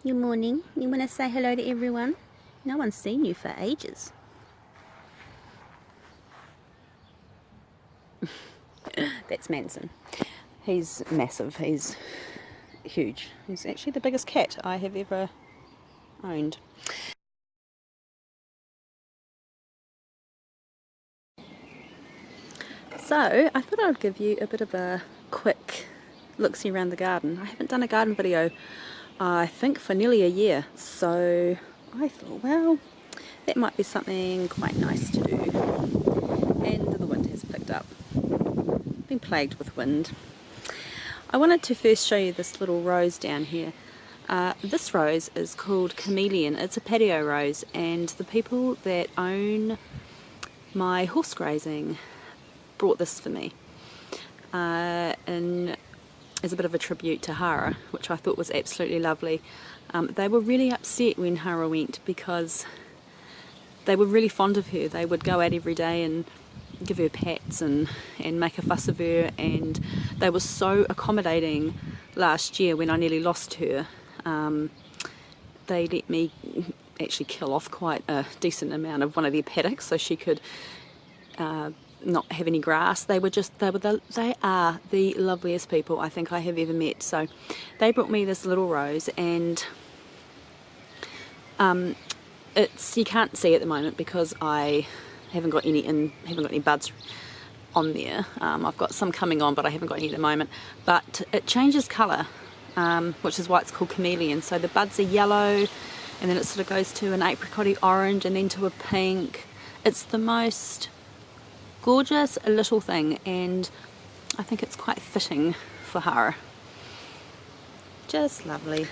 Good morning. You want to say hello to everyone? No one's seen you for ages. That's Manson. He's massive. He's huge. He's actually the biggest cat I have ever owned. So I thought I'd give you a bit of a quick look-see around the garden. I haven't done a garden video I think for nearly a year, so I thought, well, that might be something quite nice to do. And the wind has picked up. Been plagued with wind. I wanted to first show you this little rose down here. This rose is called Chameleon. It's a patio rose, and the people that own my horse grazing brought this for me. And as a bit of a tribute to Hara, which I thought was absolutely lovely. They were really upset when Hara went because they were really fond of her. They would go out every day and give her pats and make a fuss of her, and they were so accommodating last year when I nearly lost her. They let me actually kill off quite a decent amount of one of their paddocks so she could not have any grass. They are the loveliest people I think I have ever met. So they brought me this little rose, and you can't see at the moment because I haven't got any buds on there. I've got some coming on, but I haven't got any at the moment. But it changes colour, which is why it's called Chameleon. So the buds are yellow, and then it sort of goes to an apricot-y orange, and then to a pink. It's the most gorgeous little thing, and I think it's quite fitting for Hara. Just lovely.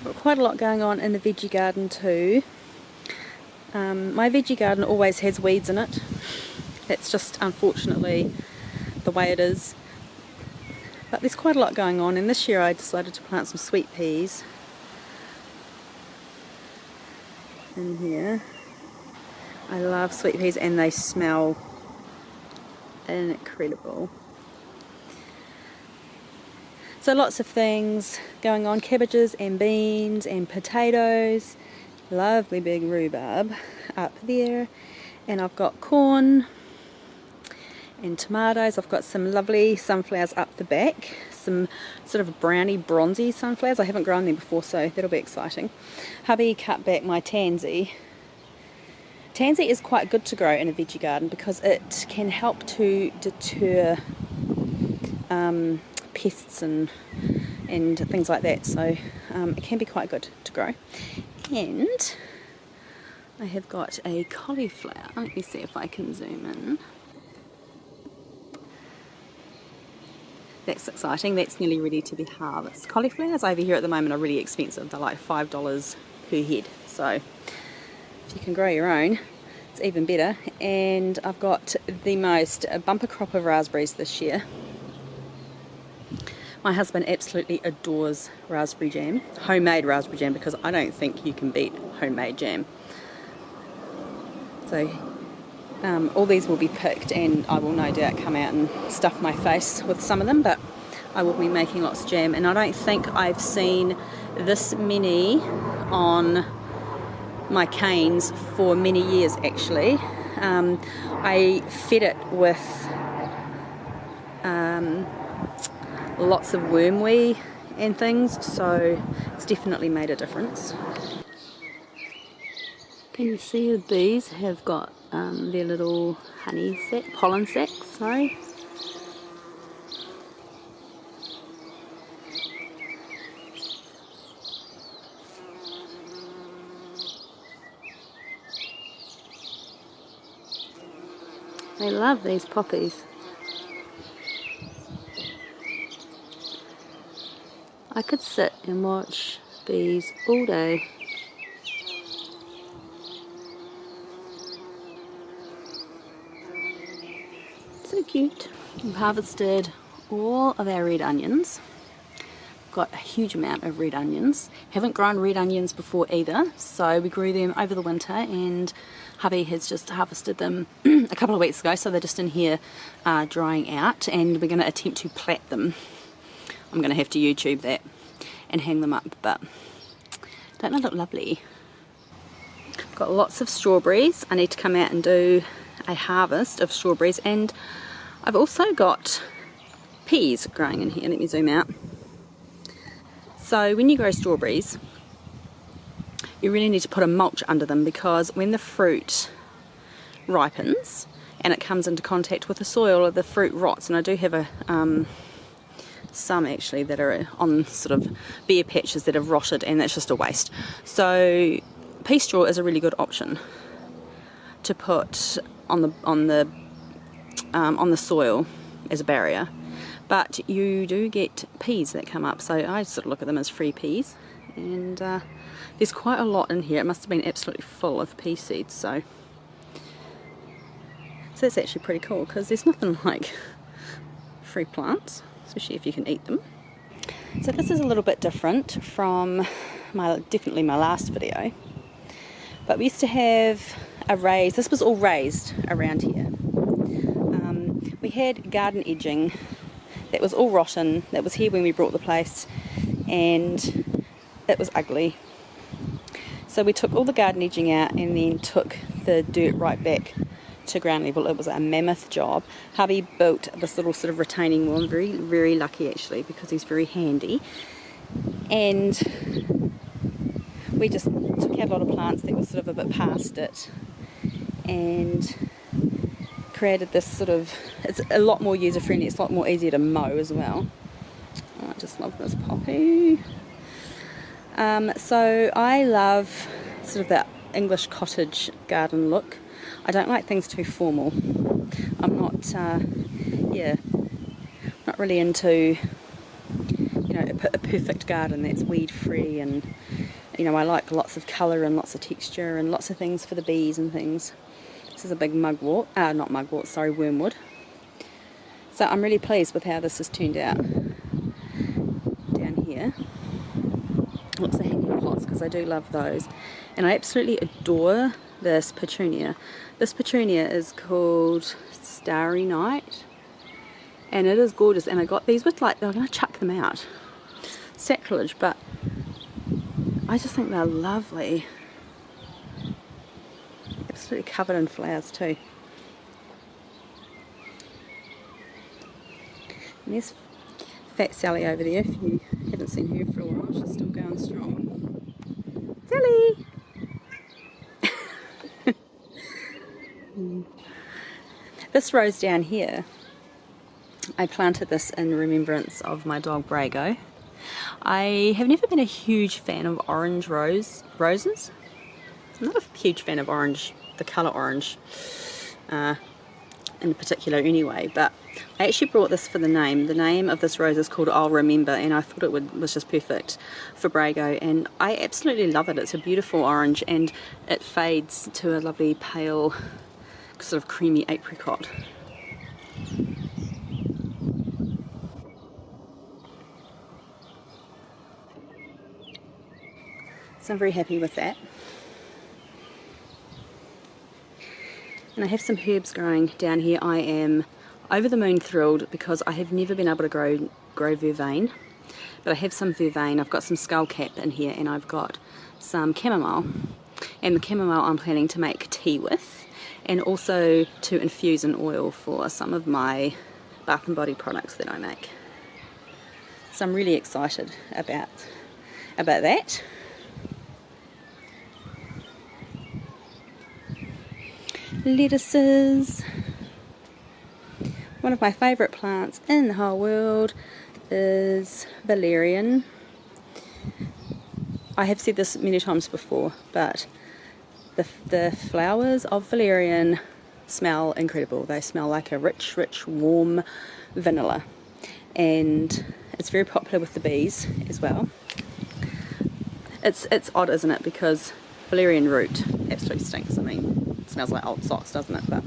Got quite a lot going on in the veggie garden too. My veggie garden always has weeds in it. That's just unfortunately the way it is. But there's quite a lot going on, and this year I decided to plant some sweet peas in here. I love sweet peas, and they smell incredible. So lots of things going on, cabbages and beans and potatoes, lovely big rhubarb up there, and I've got corn and tomatoes. I've got some lovely sunflowers up the back, some sort of browny bronzy sunflowers. I haven't grown them before, so that'll be exciting. Hubby cut back my tansy. Tansy is quite good to grow in a veggie garden because it can help to deter pests and things like that, so it can be quite good to grow. And I have got a cauliflower. Let me see if I can zoom in. That's exciting. That's nearly ready to be harvested. Cauliflowers over here at the moment are really expensive. They're like $5 per head, so if you can grow your own, it's even better. And I've got the most bumper crop of raspberries this year. My husband absolutely adores raspberry jam, homemade raspberry jam, because I don't think you can beat homemade jam. So all these will be picked, and I will no doubt come out and stuff my face with some of them, but I will be making lots of jam. And I don't think I've seen this many on my canes for many years actually. I fed it with lots of wormweed and things, so it's definitely made a difference. Can you see the bees have got their little pollen sacs, sorry. They love these poppies. I could sit and watch bees all day. So cute. We've harvested all of our red onions. Got a huge amount of red onions. Haven't grown red onions before either, so we grew them over the winter, and hubby has just harvested them a couple of weeks ago, so they're just in here drying out, and we're going to attempt to plat them. I'm going to have to YouTube that and hang them up, but Don't they look lovely? Got lots of strawberries. I need to come out and do a harvest of strawberries, and I've also got peas growing in here. Let me zoom out. So when you grow strawberries, you really need to put a mulch under them, because when the fruit ripens and it comes into contact with the soil, the fruit rots. And I do have some actually that are on sort of bare patches that have rotted, and that's just a waste. So pea straw is a really good option to put on the soil as a barrier. But you do get peas that come up, so I sort of look at them as free peas, and there's quite a lot in here. It must have been absolutely full of pea seeds, so that's actually pretty cool, because there's nothing like free plants, especially if you can eat them. So this is a little bit different from definitely my last video, but we used to have a raised, this was all raised around here. We had garden edging that was all rotten, that was here when we bought the place, and it was ugly. So we took all the garden edging out and then took the dirt right back to ground level. It was a mammoth job. Hubby built this little sort of retaining wall. I'm very, very lucky actually, because he's very handy. And we just took out a lot of plants that were sort of a bit past it, and created this sort of, it's a lot more user friendly, it's a lot more easier to mow as well. Oh, I just love this poppy. So I love sort of that English cottage garden look. I don't like things too formal. I'm not, not really into, you know, a perfect garden that's weed free, and you know, I like lots of colour and lots of texture and lots of things for the bees and things. This is a big mugwort, not mugwort, sorry, wormwood. So I'm really pleased with how this has turned out down here. Lots of hanging pots, because I do love those. And I absolutely adore this petunia. This petunia is called Starry Night, and it is gorgeous. And I got these with, like, they're going to chuck them out. Sacrilege, but I just think they're lovely. Absolutely covered in flowers too. And there's Fat Sally over there. If you haven't seen her for a while, she's still going strong. Sally! This rose down here, I planted this in remembrance of my dog Brago. I have never been a huge fan of orange roses. I'm not a huge fan of orange, the colour orange in particular anyway, but I actually brought this for the name. The name of this rose is called I'll Remember, and I thought it was just perfect for Brago, and I absolutely love it. It's a beautiful orange, and it fades to a lovely pale sort of creamy apricot. So I'm very happy with that. And I have some herbs growing down here. I am over the moon thrilled, because I have never been able to grow vervain, but I have some vervain. I've got some skullcap in here, and I've got some chamomile, and the chamomile I'm planning to make tea with, and also to infuse in oil for some of my bath and body products that I make. So I'm really excited about that. Lettuces. One of my favourite plants in the whole world is valerian. I have said this many times before, but the flowers of valerian smell incredible. They smell like a rich, warm vanilla, and it's very popular with the bees as well. It's odd, isn't it? Because valerian root absolutely stinks. I mean, it smells like old socks, doesn't it?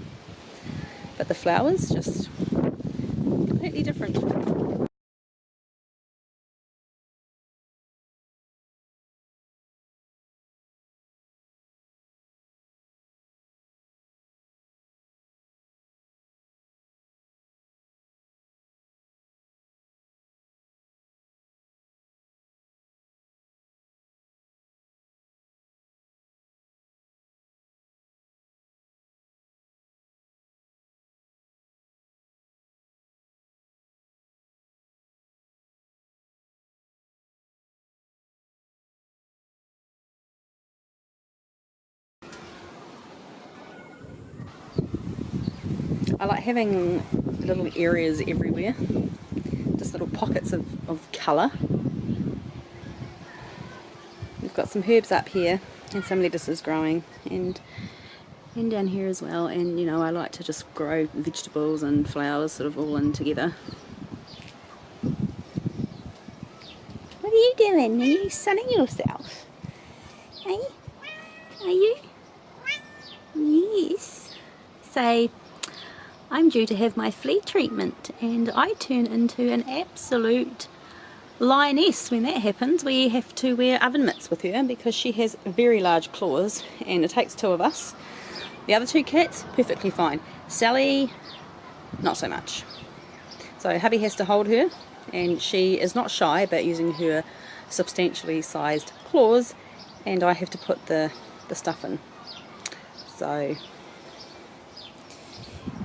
But the flowers, just completely different. I like having little areas everywhere, just little pockets of colour. We've got some herbs up here and some lettuces growing, and down here as well, and you know, I like to just grow vegetables and flowers sort of all in together. What are you doing? Are you sunning yourself? Hey? Are you? Yes. Say, I'm due to have my flea treatment and I turn into an absolute lioness when that happens. We have to wear oven mitts with her because she has very large claws, and it takes two of us. The other two cats, perfectly fine. Sally, not so much. So hubby has to hold her, and she is not shy about using her substantially sized claws, and I have to put the stuff in. So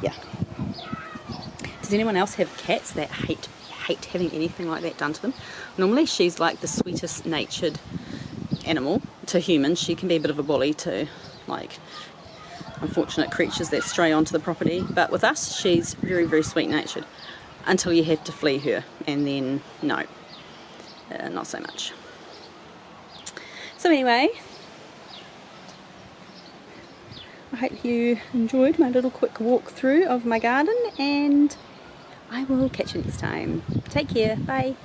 yeah. Does anyone else have cats that hate having anything like that done to them? Normally she's like the sweetest natured animal to humans. She can be a bit of a bully to like unfortunate creatures that stray onto the property, but with us she's very, very sweet natured until you have to flea her, and then no, not so much. So anyway, I hope you enjoyed my little quick walk through of my garden, and I will catch you next time. Take care, bye.